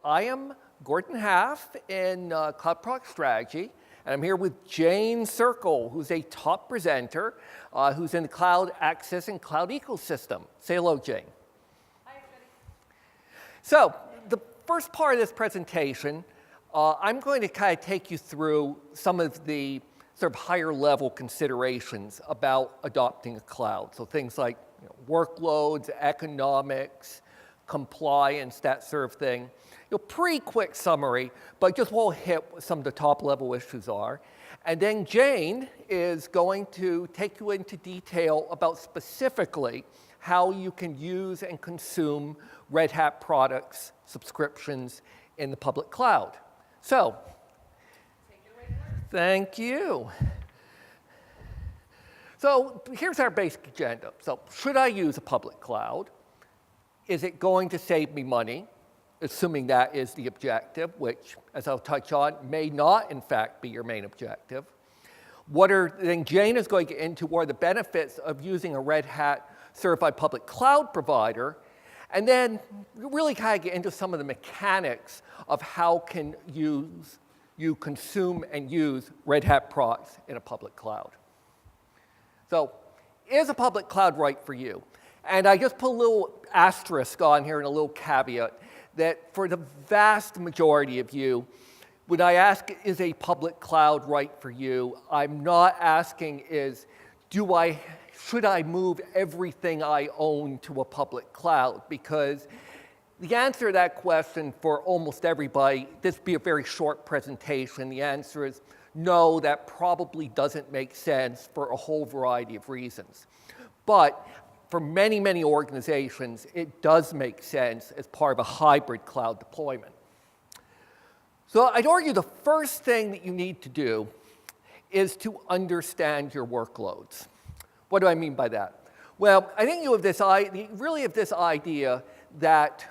I am Gordon Haff in Cloud Product Strategy, and I'm here with Jane Circle, who's a top presenter, who's in the cloud access and cloud ecosystem. Say hello, Jane. Hi, everybody. So the first part of this presentation, I'm going to kind of take you through some of the sort of higher level considerations about adopting a cloud. So things like workloads, economics, compliance, that sort of thing. Pretty quick summary, but just we'll hit what some of the top level issues are. And then Jane is going to take you into detail about specifically how you can use and consume Red Hat products, subscriptions in the public cloud. So, thank you. So here's our basic agenda. So should I use a public cloud? Is it going to save me money? Assuming that is the objective, which, as I'll touch on, may not, in fact, be your main objective. Then Jane is going to get into what are the benefits of using a Red Hat certified public cloud provider, and then really kind of get into some of the mechanics of how can you consume and use Red Hat products in a public cloud. So, is a public cloud right for you? And I just put a little asterisk on here and a little caveat that for the vast majority of you, when I ask, is a public cloud right for you, I'm not asking should I move everything I own to a public cloud? Because the answer to that question for almost everybody, this would be a very short presentation, the answer is no, that probably doesn't make sense for a whole variety of reasons. But for many, many organizations, it does make sense as part of a hybrid cloud deployment. So I'd argue the first thing that you need to do is to understand your workloads. What do I mean by that? Well, I think you have this idea that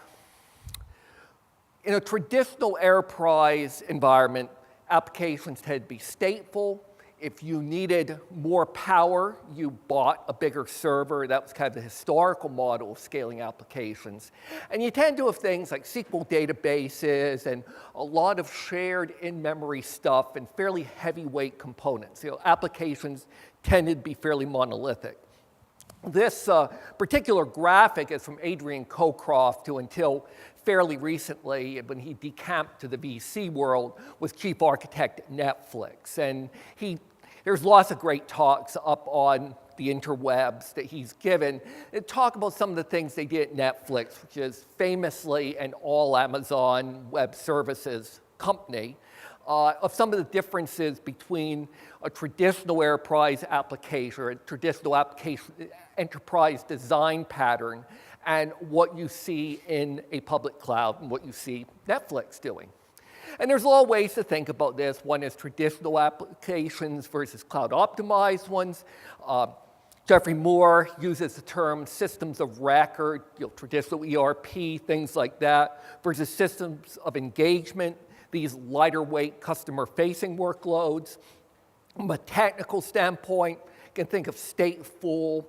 in a traditional enterprise environment, applications tend to be stateful. If you needed more power, you bought a bigger server. That was kind of the historical model of scaling applications. And you tend to have things like SQL databases and a lot of shared in-memory stuff and fairly heavyweight components. Applications tended to be fairly monolithic. This particular graphic is from Adrian Cockcroft, who until fairly recently, when he decamped to the VC world, was chief architect at Netflix. And there's lots of great talks up on the interwebs that he's given that talk about some of the things they did at Netflix, which is famously an all Amazon Web Services company, of some of the differences between a traditional enterprise application or a traditional application enterprise design pattern and what you see in a public cloud and what you see Netflix doing. And there's a lot of ways to think about this. One is traditional applications versus cloud-optimized ones. Geoffrey Moore uses the term systems of record, traditional ERP, things like that, versus systems of engagement, these lighter weight customer-facing workloads. From a technical standpoint, you can think of stateful.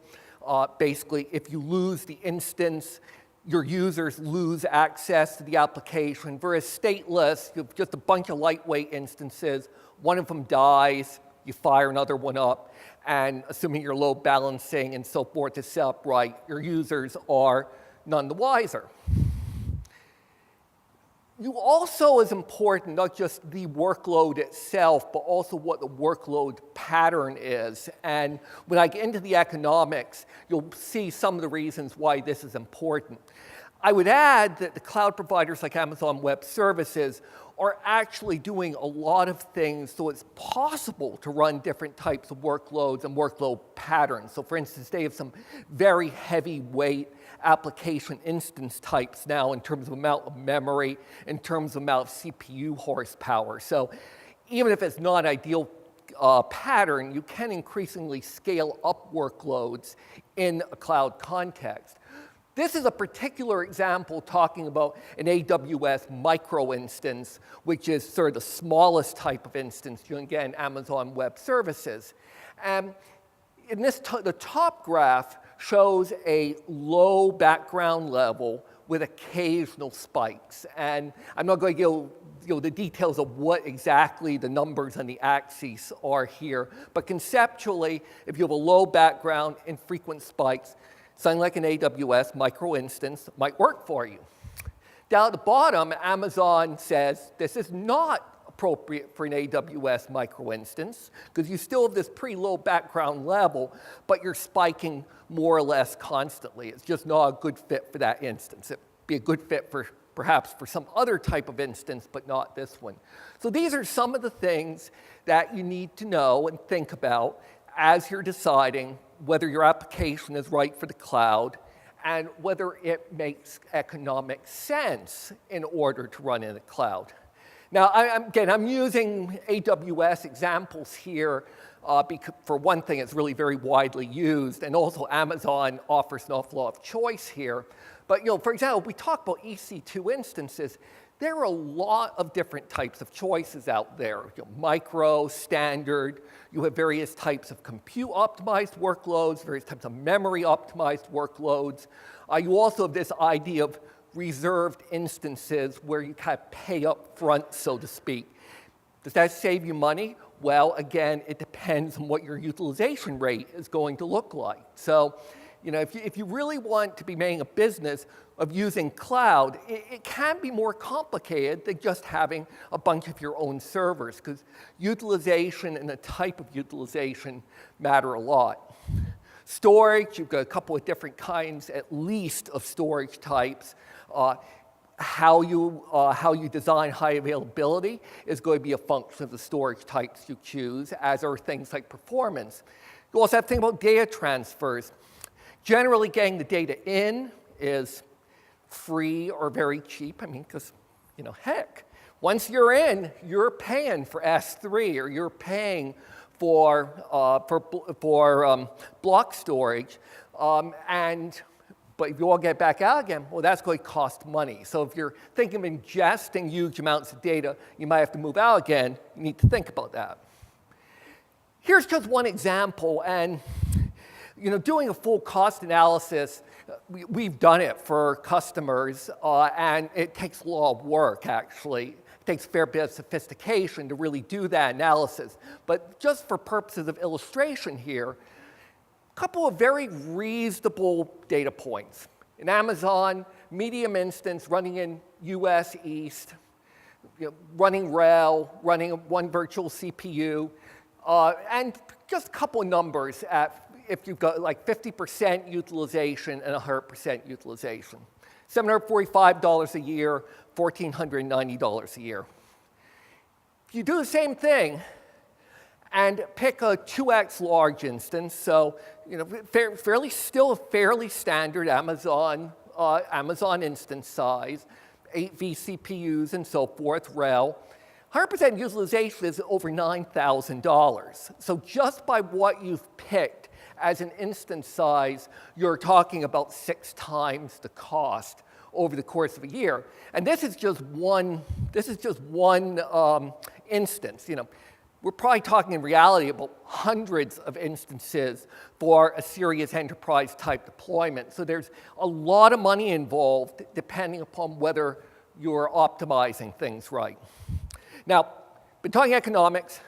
Basically, if you lose the instance, your users lose access to the application. Whereas stateless, you have just a bunch of lightweight instances. One of them dies, you fire another one up, and assuming your load balancing and so forth is set up right, your users are none the wiser. You also is important, not just the workload itself, but also what the workload pattern is. And when I get into the economics, you'll see some of the reasons why this is important. I would add that the cloud providers like Amazon Web Services are actually doing a lot of things so it's possible to run different types of workloads and workload patterns. So for instance, they have some very heavyweight application instance types now in terms of amount of memory, in terms of amount of CPU horsepower. So even if it's not an ideal pattern, you can increasingly scale up workloads in a cloud context. This is a particular example talking about an AWS Micro Instance, which is sort of the smallest type of instance you can get in Amazon Web Services. And in this, the top graph shows a low background level with occasional spikes. And I'm not going to go the details of what exactly the numbers on the axes are here, but conceptually, if you have a low background, infrequent spikes, something like an AWS micro instance might work for you. Down at the bottom, Amazon says this is not appropriate for an AWS micro instance because you still have this pretty low background level, but you're spiking more or less constantly. It's just not a good fit for that instance. It'd be a good fit for perhaps for some other type of instance, but not this one. So these are some of the things that you need to know and think about as you're deciding whether your application is right for the cloud and whether it makes economic sense in order to run in the cloud. Now, I'm using AWS examples here because, for one thing, it's really very widely used, and also Amazon offers an awful lot of choice here. But, for example, if we talk about EC2 instances, there are a lot of different types of choices out there. Micro, standard, you have various types of compute-optimized workloads, various types of memory-optimized workloads. You also have this idea of reserved instances where you kind of pay up front, so to speak. Does that save you money? Well, again, it depends on what your utilization rate is going to look like. So, if you really want to be making a business of using cloud, it can be more complicated than just having a bunch of your own servers, because utilization and the type of utilization matter a lot. Storage, you've got a couple of different kinds, at least, of storage types. How you design high availability is going to be a function of the storage types you choose, as are things like performance. You also have to think about data transfers. Generally, getting the data in is free or very cheap. Because, heck, once you're in, you're paying for S3 or you're paying for block storage. But if you all get back out again, well, that's going to cost money. So if you're thinking of ingesting huge amounts of data, you might have to move out again. You need to think about that. Here's just one example. And doing a full cost analysis, we've done it for customers, and it takes a lot of work, actually. It takes a fair bit of sophistication to really do that analysis. But just for purposes of illustration here, a couple of very reasonable data points. In Amazon, medium instance running in US East, running RHEL, running one virtual CPU, and just a couple of numbers if you've got like 50% utilization and 100% utilization. $745 a year, $1,490 a year. If you do the same thing and pick a 2x large instance, so still a fairly standard Amazon instance size, 8 vCPUs and so forth, RHEL, 100% utilization is over $9,000. So just by what you've picked as an instance size, you're talking about 6 times the cost over the course of a year. And this is just one instance. We're probably talking in reality about hundreds of instances for a serious enterprise type deployment. So there's a lot of money involved depending upon whether you're optimizing things right. Now, been talking economics.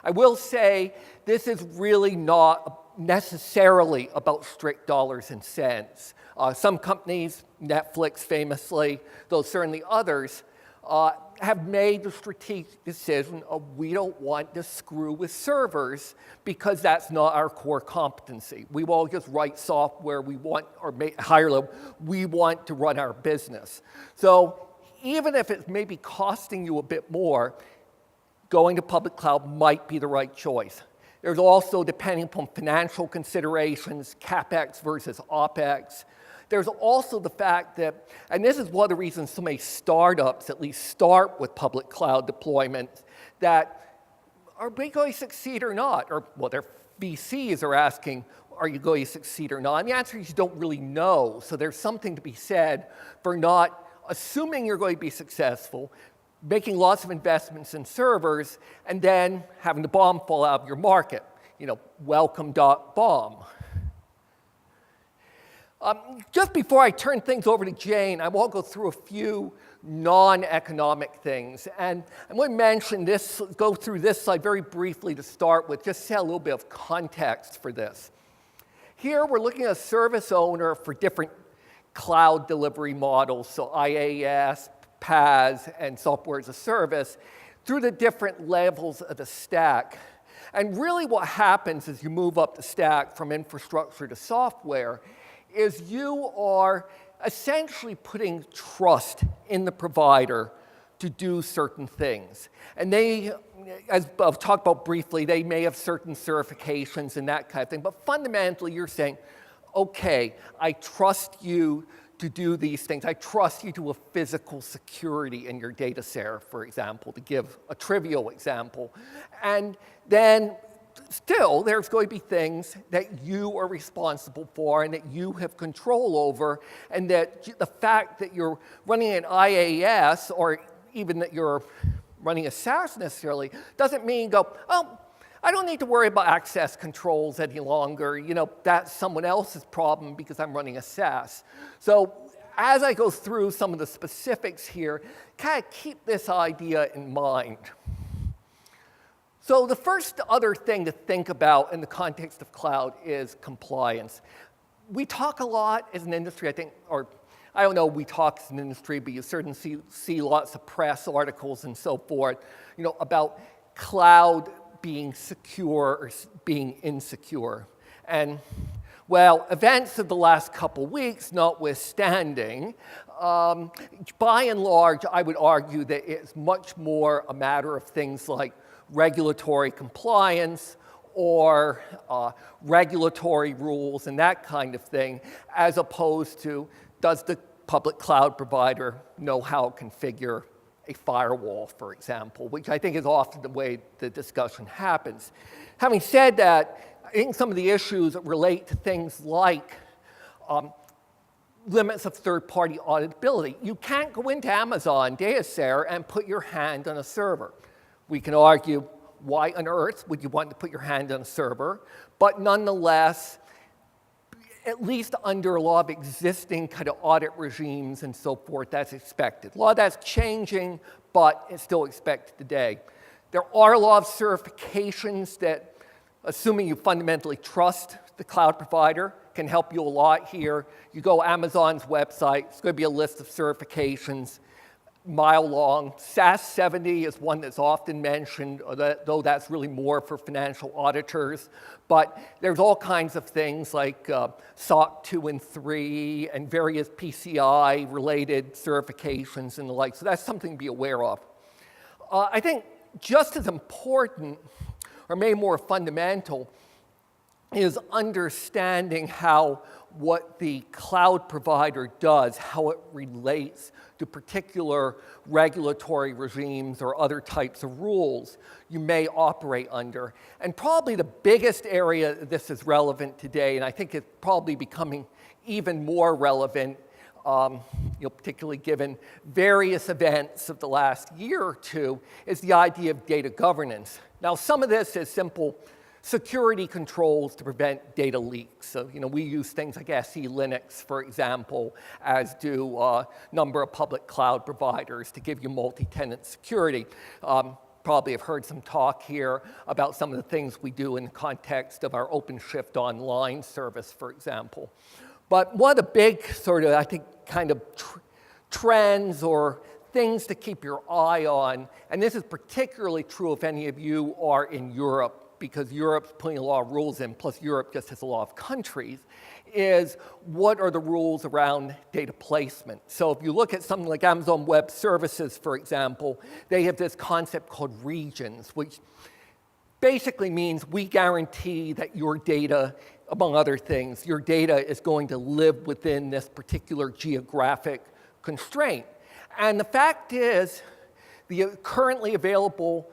I will say this is really not necessarily about strict dollars and cents. Some companies, Netflix famously, though certainly others, have made the strategic decision of we don't want to screw with servers because that's not our core competency. We won't just write software we want, or higher level, we want to run our business. So even if it's maybe costing you a bit more, going to public cloud might be the right choice. There's also, depending upon financial considerations, CapEx versus OpEx. There's also the fact that, and this is one of the reasons so many startups at least start with public cloud deployments, that are we going to succeed or not? Or, well, their VCs are asking, are you going to succeed or not? And the answer is you don't really know. So there's something to be said for not assuming you're going to be successful, making lots of investments in servers, and then having the bomb fall out of your market. Welcome.bomb. Just before I turn things over to Jane, I want to go through a few non-economic things. And I'm going to mention this, go through this slide very briefly to start with, just to set a little bit of context for this. Here we're looking at a service owner for different cloud delivery models, so IaaS, PaaS, and software as a service, through the different levels of the stack. And really what happens as you move up the stack from infrastructure to software is you are essentially putting trust in the provider to do certain things. And they, as I've talked about briefly, they may have certain certifications and that kind of thing, but fundamentally you're saying, okay, I trust you to do these things. I trust you to a physical security in your data center, for example, to give a trivial example. And then still, there's going to be things that you are responsible for and that you have control over, and that the fact that you're running an IaaS or even that you're running a SaaS necessarily doesn't mean oh, I don't need to worry about access controls any longer. You know, that's someone else's problem because I'm running a SaaS. So as I go through some of the specifics here, kind of keep this idea in mind. So the first other thing to think about in the context of cloud is compliance. We talk a lot as an industry, I think, or I don't know, we talk as an industry, but you certainly see lots of press articles and so forth, you know, about cloud being secure or being insecure. And well, events of the last couple weeks notwithstanding, by and large, I would argue that it's much more a matter of things like regulatory compliance or regulatory rules and that kind of thing, as opposed to does the public cloud provider know how to configure a firewall, for example, which I think is often the way the discussion happens. Having said that, I think some of the issues relate to things like limits of third-party auditability. You can't go into Amazon data center and put your hand on a server. We can argue, why on earth would you want to put your hand on a server? But nonetheless, at least under a lot of existing kind of audit regimes and so forth, that's expected. A lot of that's changing, but it's still expected today. There are a lot of certifications that, assuming you fundamentally trust the cloud provider, can help you a lot here. You go Amazon's website, it's going to be a list of certifications, mile long. SAS 70 is one that's often mentioned, though that's really more for financial auditors. But there's all kinds of things like SOC 2 and 3 and various PCI-related certifications and the like. So that's something to be aware of. I think just as important, or maybe more fundamental, is understanding how what the cloud provider does, how it relates to particular regulatory regimes or other types of rules you may operate under. And probably the biggest area this is relevant today, and I think it's probably becoming even more relevant, particularly given various events of the last year or two, is the idea of data governance. Now, some of this is simple security controls to prevent data leaks. So, we use things like SE Linux, for example, as do a number of public cloud providers to give you multi-tenant security. Probably have heard some talk here about some of the things we do in the context of our OpenShift Online service, for example. But one of the big sort of, I think, kind of trends or things to keep your eye on, and this is particularly true if any of you are in Europe, because Europe's putting a lot of rules in, plus Europe just has a lot of countries, is what are the rules around data placement? So if you look at something like Amazon Web Services, for example, they have this concept called regions, which basically means we guarantee that your data, among other things, your data is going to live within this particular geographic constraint. And the fact is, the currently available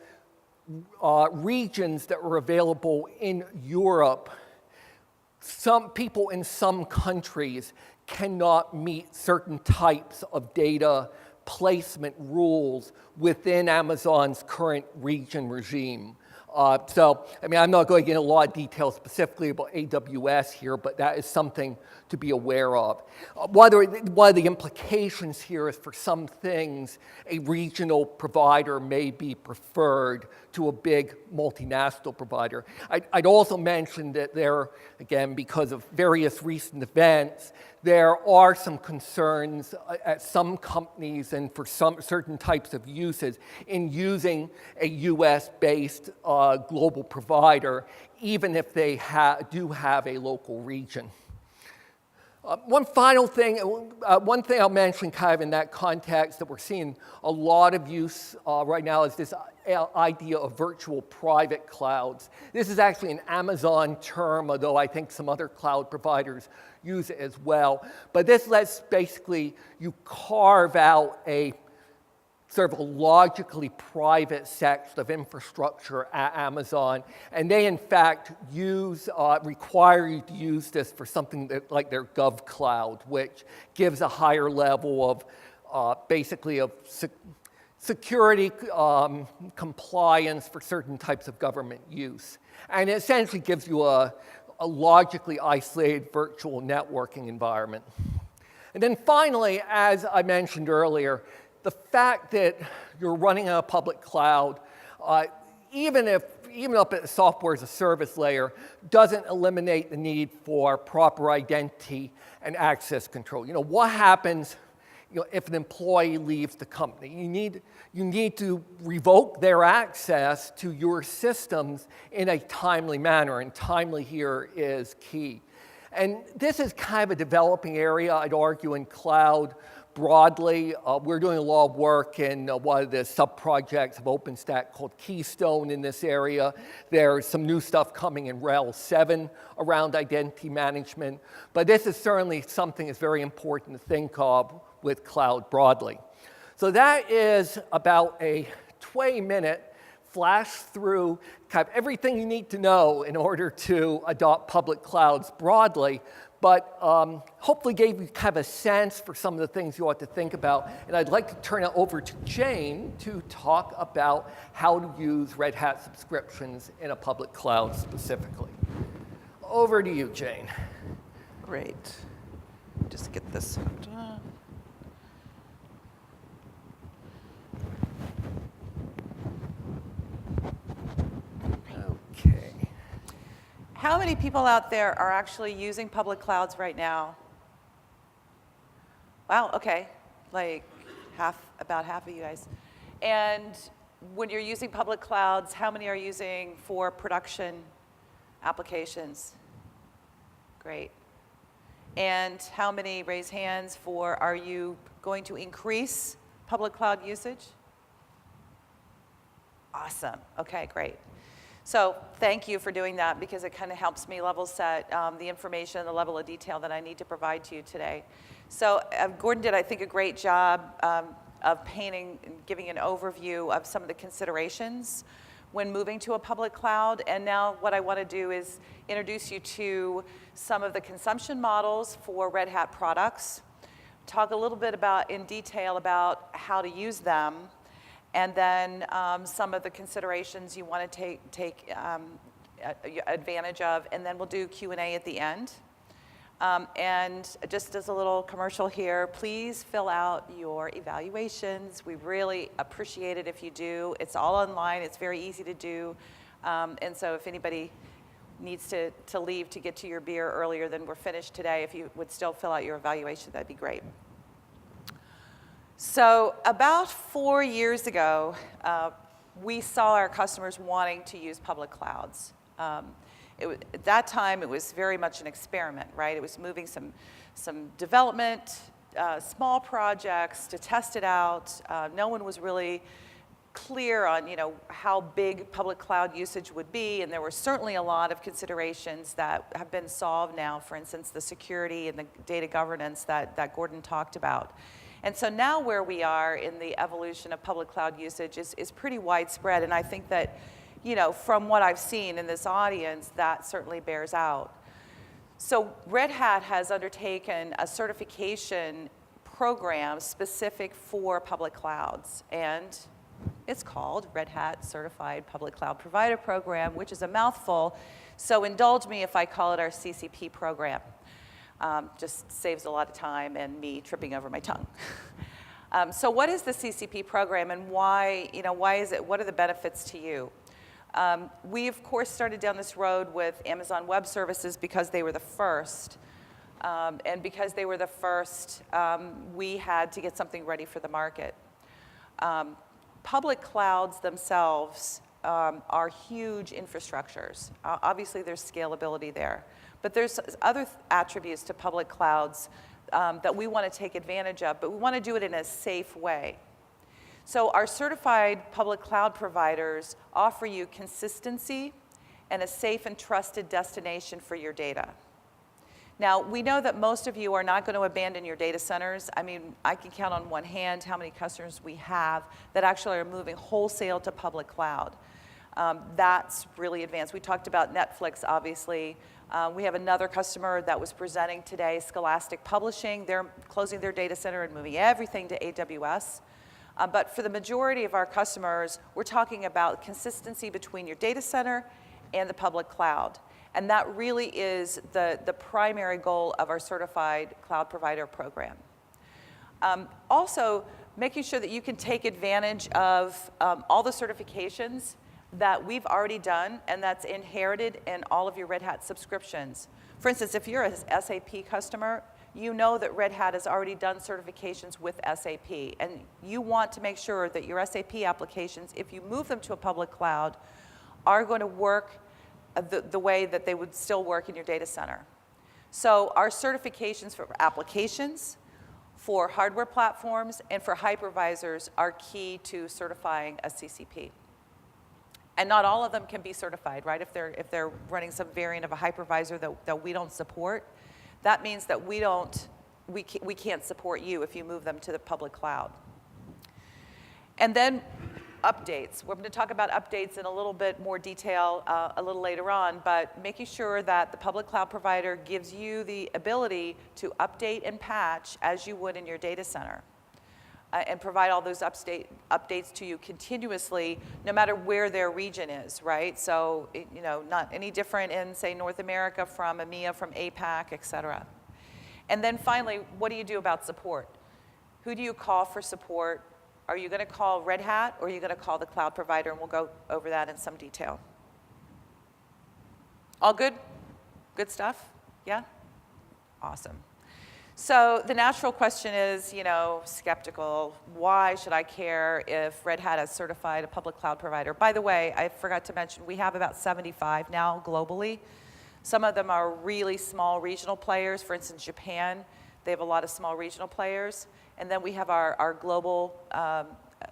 regions that are available in Europe, some people in some countries cannot meet certain types of data placement rules within Amazon's current region regime. I'm not going to get into a lot of details specifically about AWS here, but that is something to be aware of. One of the implications here is for some things, a regional provider may be preferred to a big multinational provider. I'd also mention that there, again, because of various recent events, there are some concerns at some companies and for some certain types of uses in using a US-based global provider, even if they do have a local region. One final thing, one thing I'll mention kind of in that context that we're seeing a lot of use right now is this idea of virtual private clouds. This is actually an Amazon term, although I think some other cloud providers use it as well. But this lets basically you carve out a sort of a logically private section of infrastructure at Amazon, and they in fact require you to use this for something like their Gov Cloud, which gives a higher level of basically of security compliance for certain types of government use. And it essentially gives you a logically isolated virtual networking environment. And then finally, as I mentioned earlier, the fact that you're running on a public cloud, even up at the software as a service layer, doesn't eliminate the need for proper identity and access control. You know, what happens if an employee leaves the company? You need to revoke their access to your systems in a timely manner, and timely here is key. And this is kind of a developing area, I'd argue, in cloud broadly. We're doing a lot of work in one of the sub-projects of OpenStack called Keystone in this area. There's some new stuff coming in RHEL 7 around identity management. But this is certainly something that's very important to think of with cloud broadly. So that is about a 20-minute flash through kind of everything you need to know in order to adopt public clouds broadly. But hopefully gave you kind of a sense for some of the things you ought to think about. And I'd like to turn it over to Jane to talk about how to use Red Hat subscriptions in a public cloud specifically. Over to you, Jane. Great. Just get this hooked up. Okay. How many people out there are actually using public clouds right now? Wow, okay, like about half of you guys. And when you're using public clouds, how many are using for production applications? Great. And how many, raise hands, for are you going to increase public cloud usage? Awesome, okay, great. So thank you for doing that, because it kind of helps me level set the information and the level of detail that I need to provide to you today. So Gordon did, I think, a great job of painting and giving an overview of some of the considerations when moving to a public cloud. And now what I want to do is introduce you to some of the consumption models for Red Hat products, talk a little bit in detail about how to use them, and then some of the considerations you want to take advantage of, and then we'll do Q&A at the end. And just as a little commercial here, please fill out your evaluations. We really appreciate it if you do. It's all online. It's very easy to do. And so if anybody needs to leave to get to your beer earlier than we're finished today, if you would still fill out your evaluation, that'd be great. So about 4 years ago, we saw our customers wanting to use public clouds. At that time, it was very much an experiment, right? It was moving some development, small projects to test it out. No one was really clear on how big public cloud usage would be, and there were certainly a lot of considerations that have been solved now, for instance, the security and the data governance that Gordon talked about. And so now where we are in the evolution of public cloud usage is pretty widespread, and I think that from what I've seen in this audience, that certainly bears out. So Red Hat has undertaken a certification program specific for public clouds, and it's called Red Hat Certified Public Cloud Provider Program, which is a mouthful, so indulge me if I call it our CCP program. Just saves a lot of time and me tripping over my tongue. So what is the CCP program, and why is it, what are the benefits to you? We, of course, started down this road with Amazon Web Services because they were the first. And because they were the first, we had to get something ready for the market. Public clouds themselves are huge infrastructures. Obviously, there's scalability there. But there's other attributes to public clouds that we want to take advantage of, but we want to do it in a safe way. So our certified public cloud providers offer you consistency and a safe and trusted destination for your data. Now, we know that most of you are not going to abandon your data centers. I mean, I can count on one hand how many customers we have that actually are moving wholesale to public cloud. That's really advanced. We talked about Netflix, obviously. We have another customer that was presenting today, Scholastic Publishing. They're closing their data center and moving everything to AWS. But for the majority of our customers, we're talking about consistency between your data center and the public cloud. And that really is the primary goal of our certified cloud provider program. Also, making sure that you can take advantage of all the certifications that we've already done and that's inherited in all of your Red Hat subscriptions. For instance, if you're an SAP customer, you know that Red Hat has already done certifications with SAP, and you want to make sure that your SAP applications, if you move them to a public cloud, are going to work the way that they would still work in your data center. So our certifications for applications, for hardware platforms, and for hypervisors are key to certifying a CCP. And not all of them can be certified, right? If they're running some variant of a hypervisor that we don't support, that means that we can't support you if you move them to the public cloud. And then updates. We're going to talk about updates in a little bit more detail a little later on, but making sure that the public cloud provider gives you the ability to update and patch as you would in your data center. And provide all those updates to you continuously, no matter where their region is, right? So, not any different in, say, North America from EMEA, from APAC, et cetera. And then finally, what do you do about support? Who do you call for support? Are you going to call Red Hat, or are you going to call the cloud provider? And we'll go over that in some detail. All good? Good stuff? Yeah? Awesome. So the natural question is, skeptical. Why should I care if Red Hat has certified a public cloud provider? By the way, I forgot to mention, we have about 75 now globally. Some of them are really small regional players. For instance, Japan, they have a lot of small regional players. And then we have our global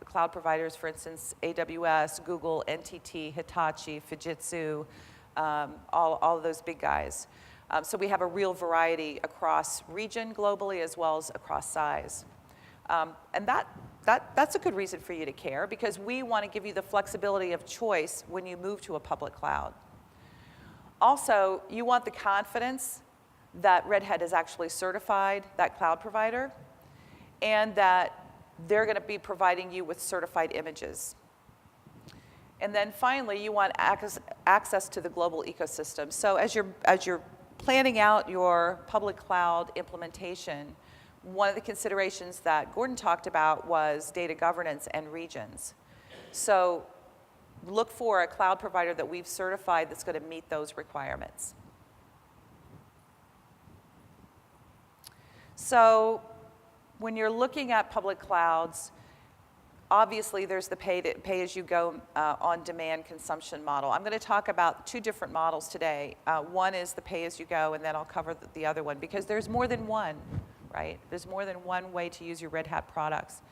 cloud providers, for instance, AWS, Google, NTT, Hitachi, Fujitsu, all of those big guys. So we have a real variety across region globally as well as across size. And that's a good reason for you to care, because we want to give you the flexibility of choice when you move to a public cloud. Also, you want the confidence that Red Hat is actually certified, that cloud provider, and that they're going to be providing you with certified images. And then finally, you want access to the global ecosystem. So as you're planning out your public cloud implementation, one of the considerations that Gordon talked about was data governance and regions. So look for a cloud provider that we've certified that's going to meet those requirements. So when you're looking at public clouds, obviously there's the pay-as-you-go on-demand consumption model. I'm going to talk about two different models today. One is the pay-as-you-go, and then I'll cover the other one, because there's more than one, right? There's more than one way to use your Red Hat products.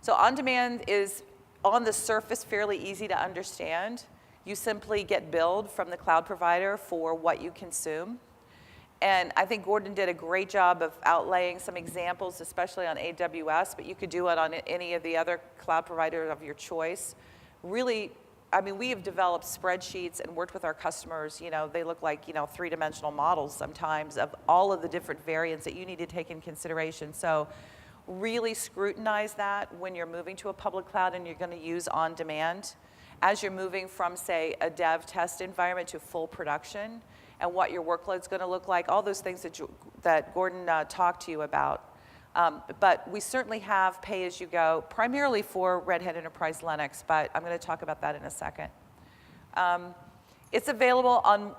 So on-demand is, on the surface, fairly easy to understand. You simply get billed from the cloud provider for what you consume. And I think Gordon did a great job of outlaying some examples, especially on AWS, but you could do it on any of the other cloud providers of your choice. Really, I mean, we have developed spreadsheets and worked with our customers. They look like, three-dimensional models sometimes of all of the different variants that you need to take in consideration. So really scrutinize that when you're moving to a public cloud and you're going to use on-demand. As you're moving from, say, a dev test environment to full production, and what your workload's going to look like, all those things that Gordon talked to you about. But we certainly have pay-as-you-go, primarily for Red Hat Enterprise Linux, but I'm going to talk about that in a second. It's available on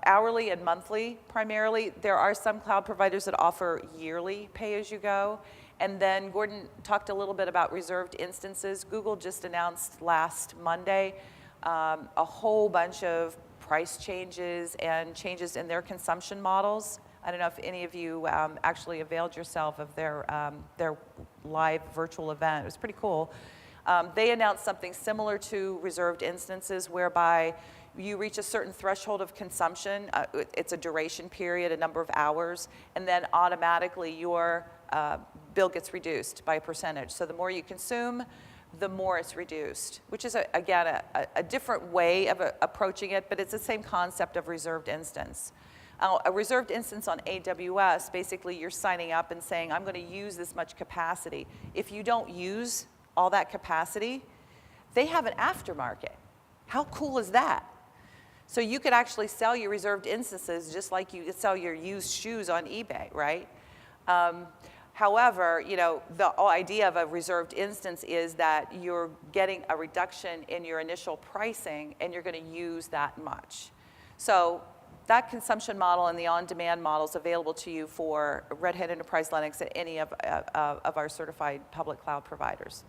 hourly and monthly, primarily. There are some cloud providers that offer yearly pay-as-you-go. And then Gordon talked a little bit about reserved instances. Google just announced last Monday a whole bunch of price changes and changes in their consumption models. I don't know if any of you actually availed yourself of their live virtual event. It was pretty cool. They announced something similar to reserved instances, whereby you reach a certain threshold of consumption. It's a duration period, a number of hours, and then automatically your bill gets reduced by a percentage. So the more you consume, the more it's reduced, which is, again, a different way of approaching it, but it's the same concept of reserved instance. A reserved instance on AWS, basically you're signing up and saying, I'm going to use this much capacity. If you don't use all that capacity, they have an aftermarket. How cool is that? So you could actually sell your reserved instances just like you could sell your used shoes on eBay, right? However, the idea of a reserved instance is that you're getting a reduction in your initial pricing and you're going to use that much. So that consumption model and the on-demand model is available to you for Red Hat Enterprise Linux at any of our certified public cloud providers.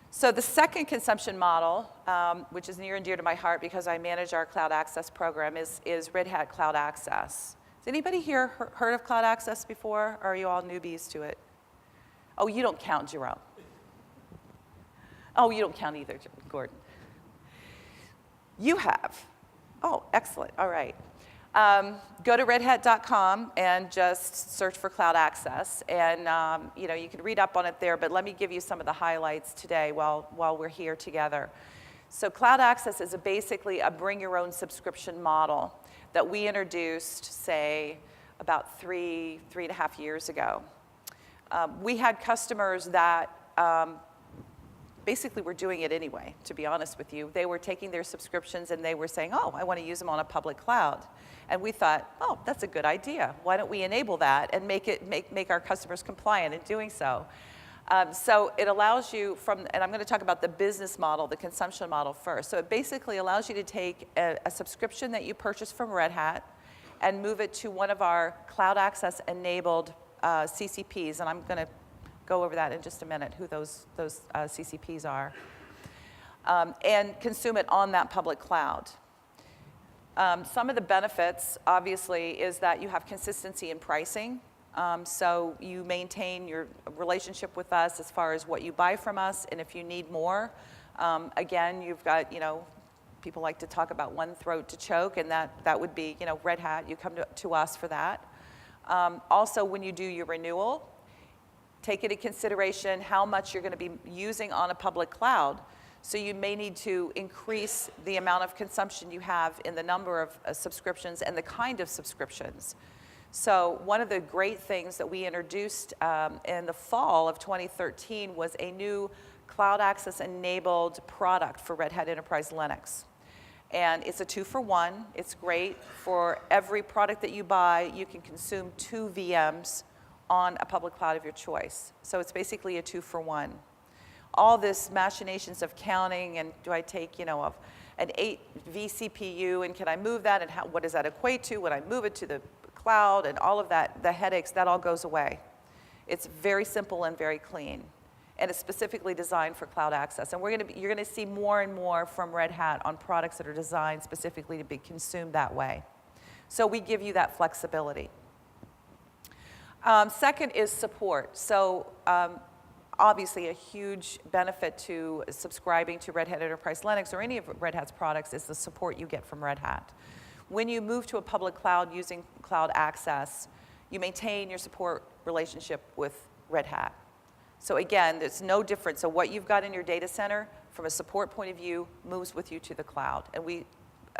So the second consumption model, which is near and dear to my heart because I manage our Cloud Access program, is Red Hat Cloud Access. Has anybody here heard of Cloud Access before, or are you all newbies to it? Oh, you don't count, Jerome. Oh, you don't count either, Gordon. You have. Oh, excellent. All right. Go to redhat.com and just search for Cloud Access. And you can read up on it there, but let me give you some of the highlights today while we're here together. So Cloud Access is basically a bring-your-own subscription model that we introduced, say, about three and a half years ago. We had customers that basically were doing it anyway, to be honest with you. They were taking their subscriptions and they were saying, oh, I want to use them on a public cloud. And we thought, oh, that's a good idea. Why don't we enable that and make our customers compliant in doing so? So it allows you and I'm going to talk about the business model, the consumption model first. So it basically allows you to take a subscription that you purchase from Red Hat and move it to one of our Cloud Access enabled CCPs. And I'm going to go over that in just a minute, who those CCPs are, and consume it on that public cloud. Some of the benefits, obviously, is that you have consistency in pricing. So you maintain your relationship with us as far as what you buy from us, and if you need more, again, you've got, people like to talk about one throat to choke, and that would be, Red Hat. You come to us for that. Also, when you do your renewal, take into consideration how much you're going to be using on a public cloud. So you may need to increase the amount of consumption you have in the number of subscriptions and the kind of subscriptions. So one of the great things that we introduced in the fall of 2013 was a new Cloud Access enabled product for Red Hat Enterprise Linux. And it's a 2-for-1. It's great. For every product that you buy, you can consume 2 VMs on a public cloud of your choice. So it's basically a 2-for-1. All this machinations of counting, and do I take, an 8 vCPU, and can I move that, and what does that equate to when I move it to the cloud, and all of that, the headaches, that all goes away. It's very simple and very clean, and it's specifically designed for Cloud Access. And you're going to see more and more from Red Hat on products that are designed specifically to be consumed that way. So we give you that flexibility. Second is support. So obviously a huge benefit to subscribing to Red Hat Enterprise Linux or any of Red Hat's products is the support you get from Red Hat. When you move to a public cloud using Cloud Access, you maintain your support relationship with Red Hat. So again, there's no difference. So what you've got in your data center, from a support point of view, moves with you to the cloud. And we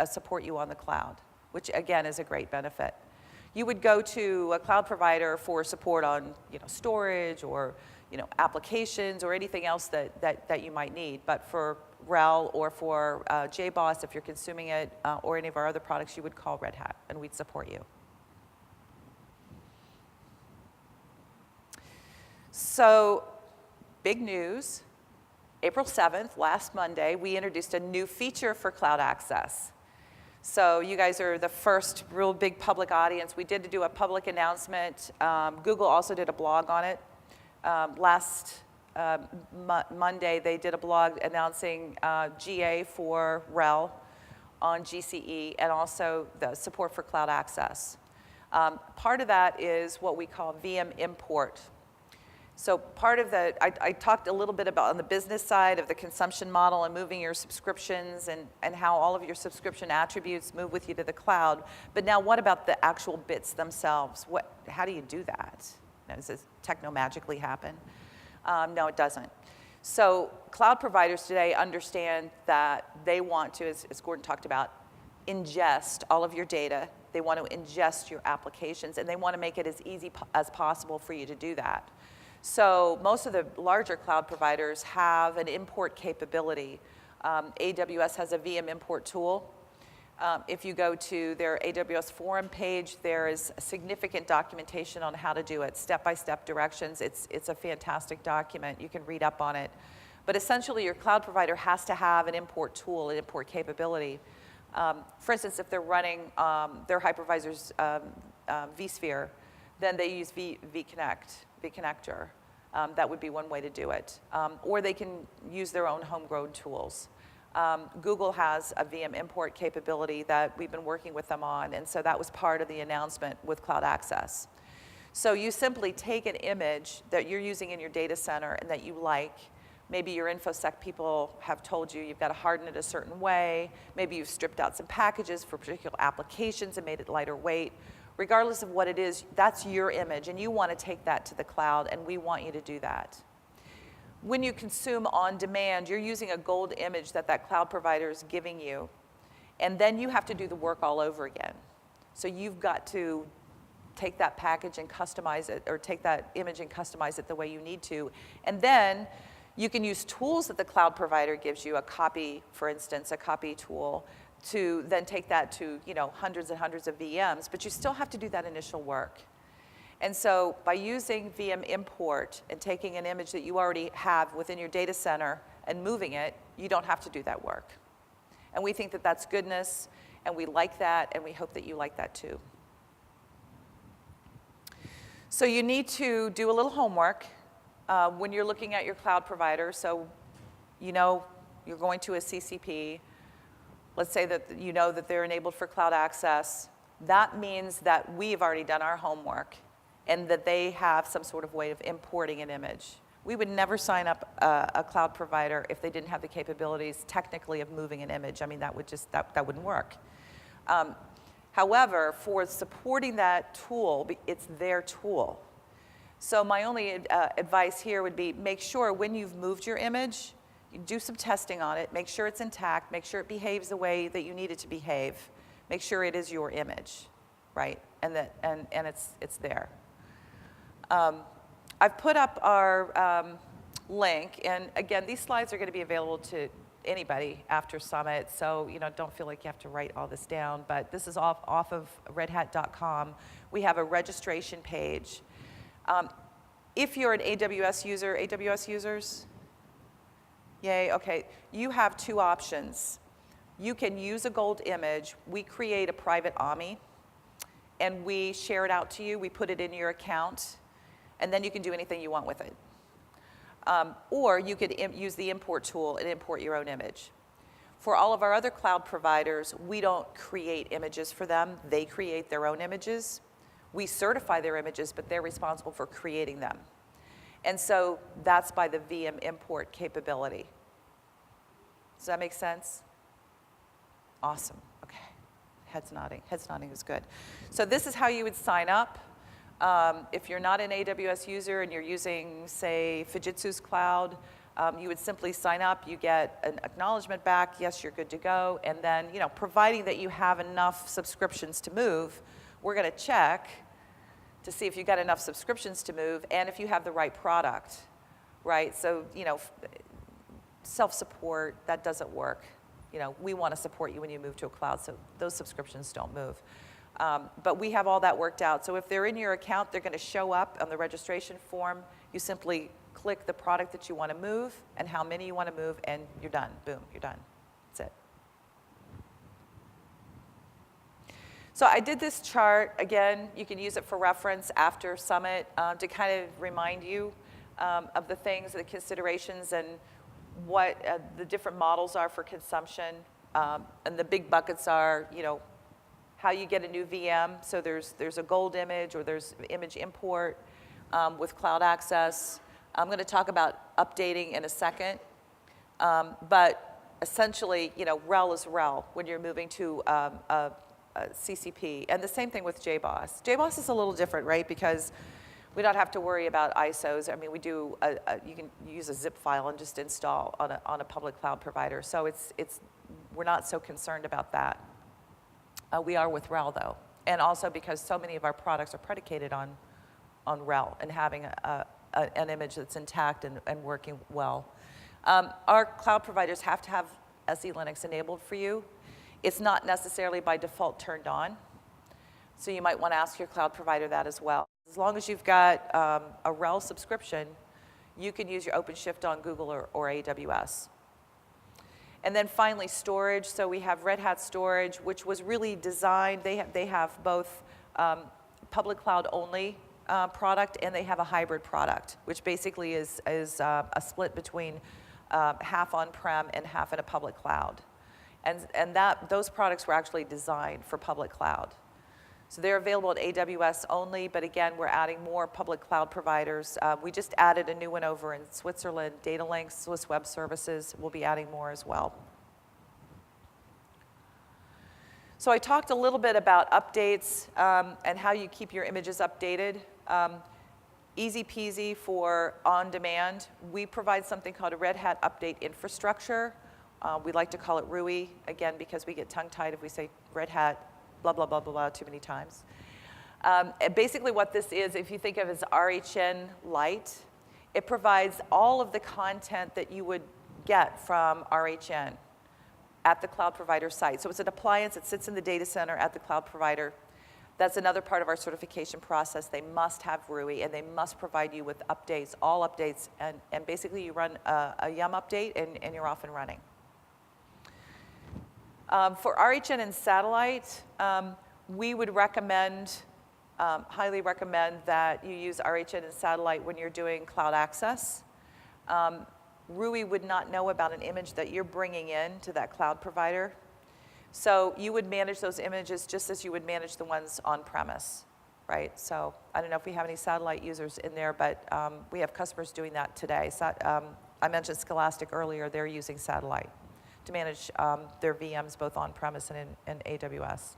support you on the cloud, which again is a great benefit. You would go to a cloud provider for support on storage or applications or anything else that you might need. But for RHEL or for JBoss, if you're consuming it, or any of our other products, you would call Red Hat, and we'd support you. So, big news. April 7th, last Monday, we introduced a new feature for Cloud Access. So you guys are the first real big public audience. We did do a public announcement. Google also did a blog on it. Last Monday, they did a blog announcing GA for RHEL on GCE and also the support for Cloud Access. Part of that is what we call VM import. So part of the, I talked a little bit about on the business side of the consumption model and moving your subscriptions and how all of your subscription attributes move with you to the cloud. But now what about the actual bits themselves? How do you do that? Does this techno-magically happen? No, it doesn't. So cloud providers today understand that they want to, as Gordon talked about, ingest all of your data. They want to ingest your applications, and they want to make it as easy as possible for you to do that. So most of the larger cloud providers have an import capability. AWS has a VM import tool. If you go to their AWS forum page, there is significant documentation on how to do it, step-by-step directions. It's a fantastic document. You can read up on it. But essentially, your cloud provider has to have an import tool, an import capability. For instance, if they're running their hypervisor's vSphere, then they use vConnector. That would be one way to do it. Or they can use their own homegrown tools. Google has a VM import capability that we've been working with them on, and so that was part of the announcement with Cloud Access. So you simply take an image that you're using in your data center and that you like. Maybe your InfoSec people have told you you've got to harden it a certain way. Maybe you've stripped out some packages for particular applications and made it lighter weight. Regardless of what it is, that's your image, and you want to take that to the cloud, and we want you to do that. When you consume on demand, you're using a gold image that cloud provider is giving you, and then you have to do the work all over again. So you've got to take that package and customize it, or take that image and customize it the way you need to, and then you can use tools that the cloud provider gives you, a copy, for instance, a copy tool, to then take that to hundreds and hundreds of VMs, but you still have to do that initial work. And so by using VM import and taking an image that you already have within your data center and moving it, you don't have to do that work. And we think that that's goodness, and we like that, and we hope that you like that too. So you need to do a little homework when you're looking at your cloud provider. So you're going to a CCP. Let's say that you know that they're enabled for cloud access. That means that we've already done our homework and that they have some sort of way of importing an image. We would never sign up a cloud provider if they didn't have the capabilities technically of moving an image. I mean, that wouldn't work. However, for supporting that tool, it's their tool. So my only advice here would be make sure when you've moved your image, you do some testing on it, make sure it's intact, make sure it behaves the way that you need it to behave, make sure it is your image, right? And it's there. I've put up our link, and again, these slides are going to be available to anybody after Summit, so don't feel like you have to write all this down, but this is off of redhat.com. We have a registration page. If you're an AWS user, AWS users? Yay, okay. You have two options. You can use a gold image. We create a private AMI, and we share it out to you. We put it in your account, and then you can do anything you want with it. Or you could use the import tool and import your own image. For all of our other cloud providers, we don't create images for them. They create their own images. We certify their images, but they're responsible for creating them. And so that's by the VM import capability. Does that make sense? Awesome. Okay. Heads nodding. Heads nodding is good. So this is how you would sign up. If you're not an AWS user and you're using, say, Fujitsu's cloud, you would simply sign up. You get an acknowledgement back. Yes, you're good to go. And then, providing that you have enough subscriptions to move, we're going to check to see if you've got enough subscriptions to move and if you have the right product. right? So, self-support, that doesn't work. We want to support you when you move to a cloud, so those subscriptions don't move. But we have all that worked out. So if they're in your account, they're going to show up on the registration form. You simply click the product that you want to move and how many you want to move, and you're done. Boom, you're done. That's it. So I did this chart. Again, you can use it for reference after Summit to kind of remind you of the things, the considerations, and what the different models are for consumption. And the big buckets are, how you get a new VM. So there's a gold image or there's image import with cloud access. I'm going to talk about updating in a second. But essentially, RHEL is RHEL when you're moving to a CCP. And the same thing with JBoss. JBoss is a little different, right? Because we don't have to worry about ISOs. I mean, we do, you can use a zip file and just install on a public cloud provider. So we're not so concerned about that. We are with RHEL, though. And also because so many of our products are predicated on RHEL and having an image that's intact and working well. Our cloud providers have to have SE Linux enabled for you. It's not necessarily by default turned on. So you might want to ask your cloud provider that as well. As long as you've got a RHEL subscription, you can use your OpenShift on Google or AWS. And then finally, storage. So we have Red Hat Storage, which was really designed. They have both public cloud only product, and they have a hybrid product, which basically is a split between half on-prem and half in a public cloud. And those products were actually designed for public cloud. So they're available at AWS only, but again, we're adding more public cloud providers. We just added a new one over in Switzerland, Datalinks, Swiss Web Services. We'll be adding more as well. So I talked a little bit about updates and how you keep your images updated. Easy peasy for on demand. We provide something called a Red Hat Update Infrastructure. We like to call it RUI, again, because we get tongue-tied if we say Red Hat, blah, blah, blah, blah, blah, too many times. Basically what this is, if you think of it as RHN Lite, it provides all of the content that you would get from RHN at the cloud provider site. So it's an appliance that sits in the data center at the cloud provider. That's another part of our certification process. They must have RUI, and they must provide you with updates, all updates, and basically you run a yum update, and you're off and running. For RHN and satellite, we would recommend, highly recommend that you use RHN and satellite when you're doing cloud access. RUI would not know about an image that you're bringing in to that cloud provider. So you would manage those images just as you would manage the ones on premise, right? So I don't know if we have any satellite users in there, but we have customers doing that today. So, I mentioned Scholastic earlier. They're using satellite to manage their VMs both on premise and in AWS.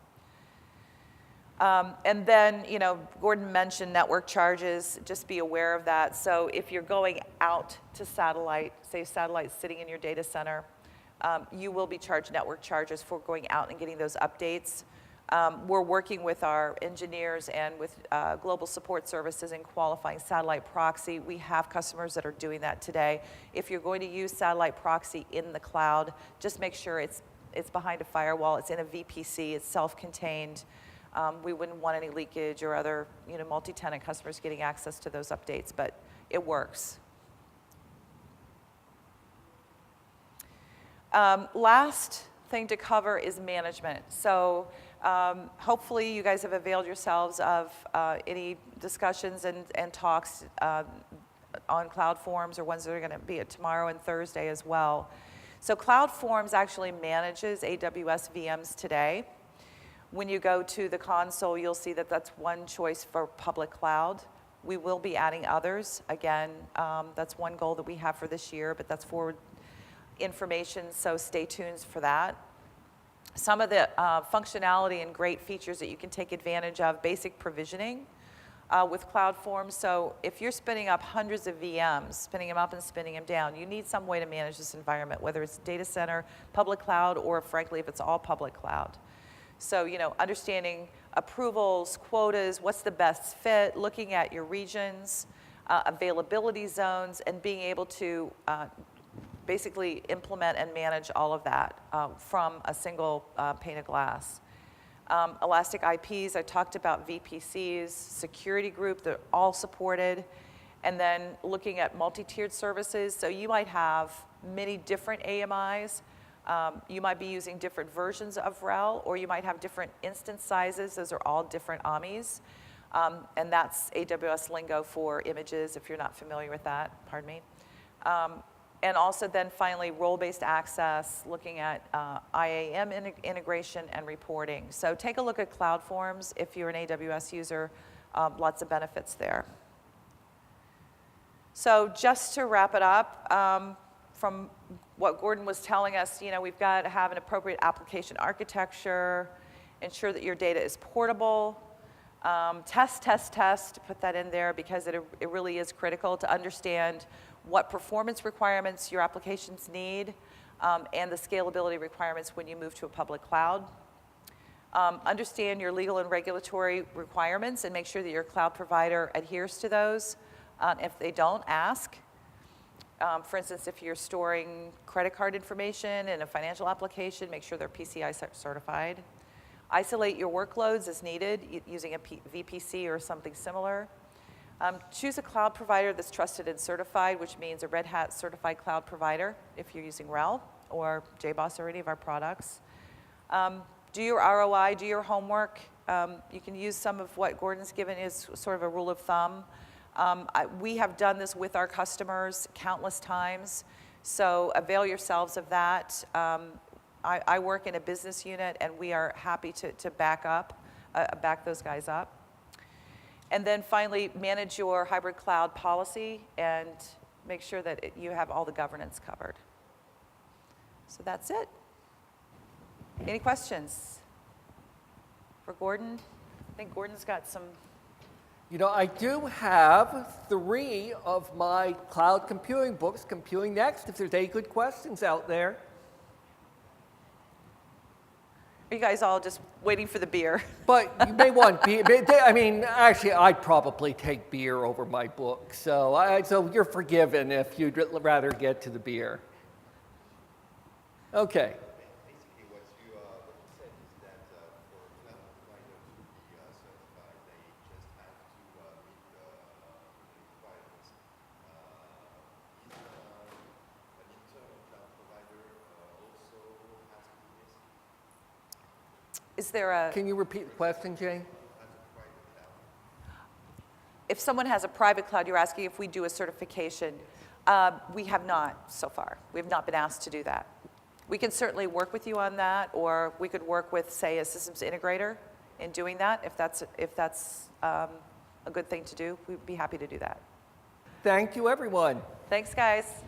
And then, Gordon mentioned network charges. Just be aware of that. So if you're going out to satellite, say satellite's sitting in your data center, you will be charged network charges for going out and getting those updates. We're working with our engineers and with global support services in qualifying satellite proxy. We have customers that are doing that today. If you're going to use satellite proxy in the cloud, just make sure it's behind a firewall, it's in a VPC, it's self-contained. We wouldn't want any leakage or other multi-tenant customers getting access to those updates, but it works. Last thing to cover is management. So hopefully you guys have availed yourselves of any discussions and talks on Cloud Forums or ones that are going to be at tomorrow and Thursday as well. So Cloud Forums actually manages AWS VMs today. When you go to the console, you'll see that that's one choice for public cloud. We will be adding others. Again, that's one goal that we have for this year, but that's forward information, so stay tuned for that. Some of the functionality and great features that you can take advantage of, basic provisioning with Cloud Forms. So if you're spinning up hundreds of VMs, spinning them up and spinning them down, you need some way to manage this environment, whether it's data center, public cloud, or frankly, if it's all public cloud. So, understanding approvals, quotas, what's the best fit, looking at your regions, availability zones, and being able to basically implement and manage all of that from a single pane of glass. Elastic IPs, I talked about VPCs, security group, they're all supported. And then looking at multi-tiered services, so you might have many different AMIs. You might be using different versions of RHEL, or you might have different instance sizes. Those are all different AMIs. And that's AWS lingo for images, if you're not familiar with that, pardon me. And also then finally, role-based access, looking at IAM integration and reporting. So take a look at CloudForms if you're an AWS user, lots of benefits there. So just to wrap it up, from what Gordon was telling us, we've got to have an appropriate application architecture, ensure that your data is portable, test, put that in there because it really is critical to understand what performance requirements your applications need, and the scalability requirements when you move to a public cloud. Understand your legal and regulatory requirements and make sure that your cloud provider adheres to those. If they don't, ask. For instance, if you're storing credit card information in a financial application, make sure they're PCI certified. Isolate your workloads as needed using a VPC or something similar. Choose a cloud provider that's trusted and certified, which means a Red Hat certified cloud provider if you're using RHEL or JBoss or any of our products. Do your ROI, do your homework. You can use some of what Gordon's given as sort of a rule of thumb. We have done this with our customers countless times, so avail yourselves of that. I work in a business unit, and we are happy to back those guys up. And then finally, manage your hybrid cloud policy and make sure that you have all the governance covered. So that's it. Any questions for Gordon? I think Gordon's got some. I do have 3 of my cloud computing books, Computing Next, if there's any good questions out there. Are you guys all just waiting for the beer? But you may want beer. I mean, actually, I'd probably take beer over my book. So you're forgiven if you'd rather get to the beer. Okay. Basically, what you said is that for cloud providers to be certified, they just have to meet the requirements. Is an internal cloud provider also has to do this? Is there a? Can you repeat the question, Jane? If someone has a private cloud, you're asking if we do a certification. We have not so far. We have not been asked to do that. We can certainly work with you on that, or we could work with, say, a systems integrator in doing that. If that's a good thing to do, we'd be happy to do that. Thank you, everyone. Thanks, guys.